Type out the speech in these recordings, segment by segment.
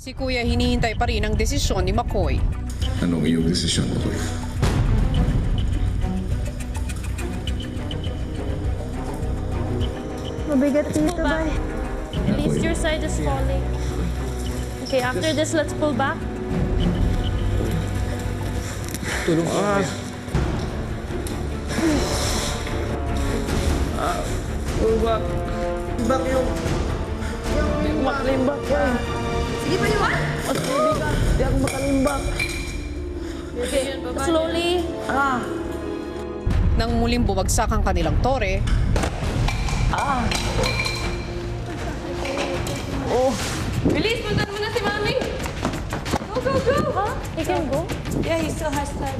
Si Kuya hinihintay pa rin ang desisyon ni McCoy. Anong iyong desisyon, McCoy? Mabigat dito ba? At least your side is falling. Okay, after this, let's pull back. Tulong ka. Pull back. Back yung... Makalimbak yan. Sige pa yun! Mas mabigat. Di ako makalimbak. Slowly. Nang muling bumagsak ang kanilang tore, Bilis, puntan mo na si Mami! Go, go, go! Huh? You can go? Yeah, he still has time.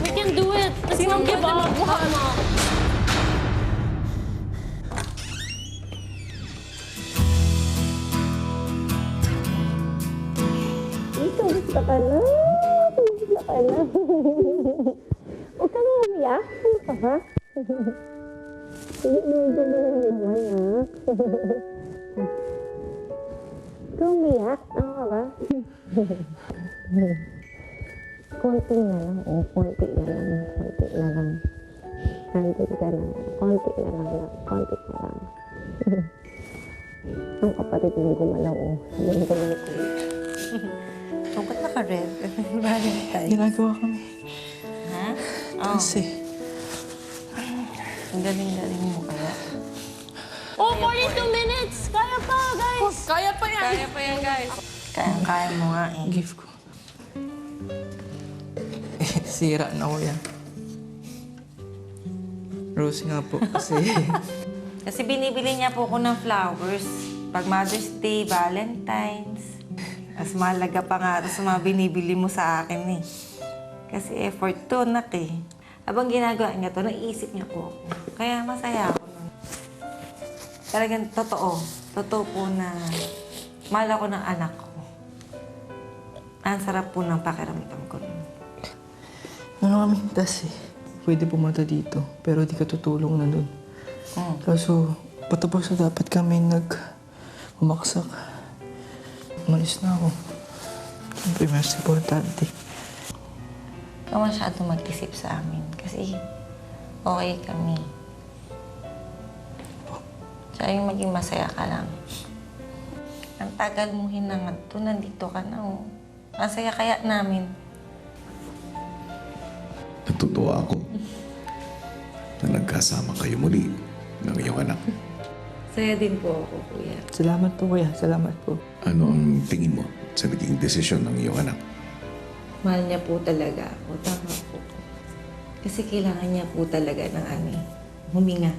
We can do it. Let's not give up. Ito, gusto ka na. Gusto ka na. Huwag ka nga umiyak. Ano ka ba? Sige, medyo na naman, ha? Ikaw umiyak? Ano ka ba? Konti na lang. Oh, konti na lang. Konti na lang. Nandun ka na. Konti na lang. Konti na lang. Ang kapatid mo gumalaw, oh. Sabihin ko lang ko. Oh, ba't naka-red? Valentine. Ginagawa kami. Ha? Kasi, Ang galing-galing mo kaya. Oh, 42 minutes! Kaya pa, guys! Kaya pa yan! Kaya pa yan, guys. Kaya mo nga eh. gift ko. Sira na ko yan. Rose nga po kasi Kasi binibili niya po ko ng flowers. Pag Mother's Day, Valentine's. Mas mahalaga pa nga ito sa mga binibili mo sa akin eh. Kasi effort to, nak eh. Habang ginagawa niya to, naisip niya po ako. Kaya masaya ako nun. Talagang totoo. Totoo po na mahal ako ng anak ko. Ang sarap po ng pakiramdam ko nun. ano kami tas eh. Pwede pumunta dito, pero di ka tutulong na dun. Kaso, patapos na dapat kami umaksak. Umalis na ako. Siyempre, mas importante. Ikaw masyado mag-isip sa amin kasi okay kami. Tsaka yung maging masaya ka lang. Ang tagal mo hinangad to, nandito ka na oh. Masaya kaya namin. Natutuwa ako na nagkasama kayo muli ng iyong anak. Saya din po ako, kuya. Salamat po, kuya. Salamat po. Ano ang tingin mo sa naging desisyon ng iyong anak? Mahal niya po talaga ako. Tama po. Kasi kailangan niya po talaga ng huminga.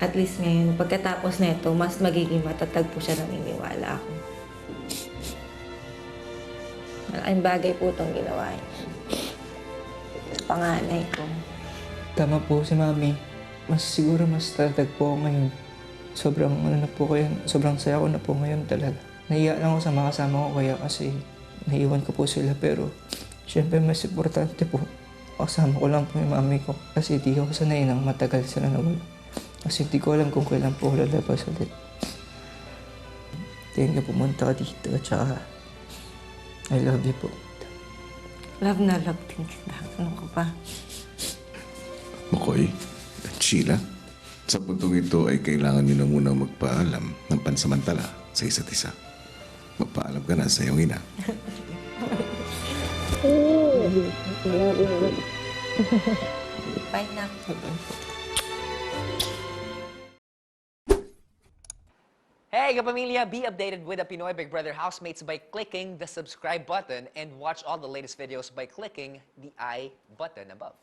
At least ngayon, pagkatapos na ito, mas magiging matatag po siya, naniniwala ako. Malaking bagay po itong ginawa niya. Panganay ko. Tama po si Mami. Siguro mas tatag po ako ngayon. Sobrang sobrang saya ko na po ngayon talaga. Nahiya lang ako sa mga kasama ko kaya kasi naiwan ko po sila pero syempre mas importante po. Kasama ko lang po yung mami ko kasi di ako sanay nang matagal sila nawala. Kasi di ko alam kung kailan po lalabas ulit. Thank you pumunta ka dito at saka I love you po. Love na love din kita. Ano ka pa? McCoy at Sheila, sa puntong ito ay kailangan niyo na muna magpaalam ng pansamantala sa isa't isa. Magpaalam ka na sa iyong ina. Bye na. Hey, kapamilya! Be updated with the Pinoy Big Brother housemates by clicking the subscribe button and watch all the latest videos by clicking the I button above.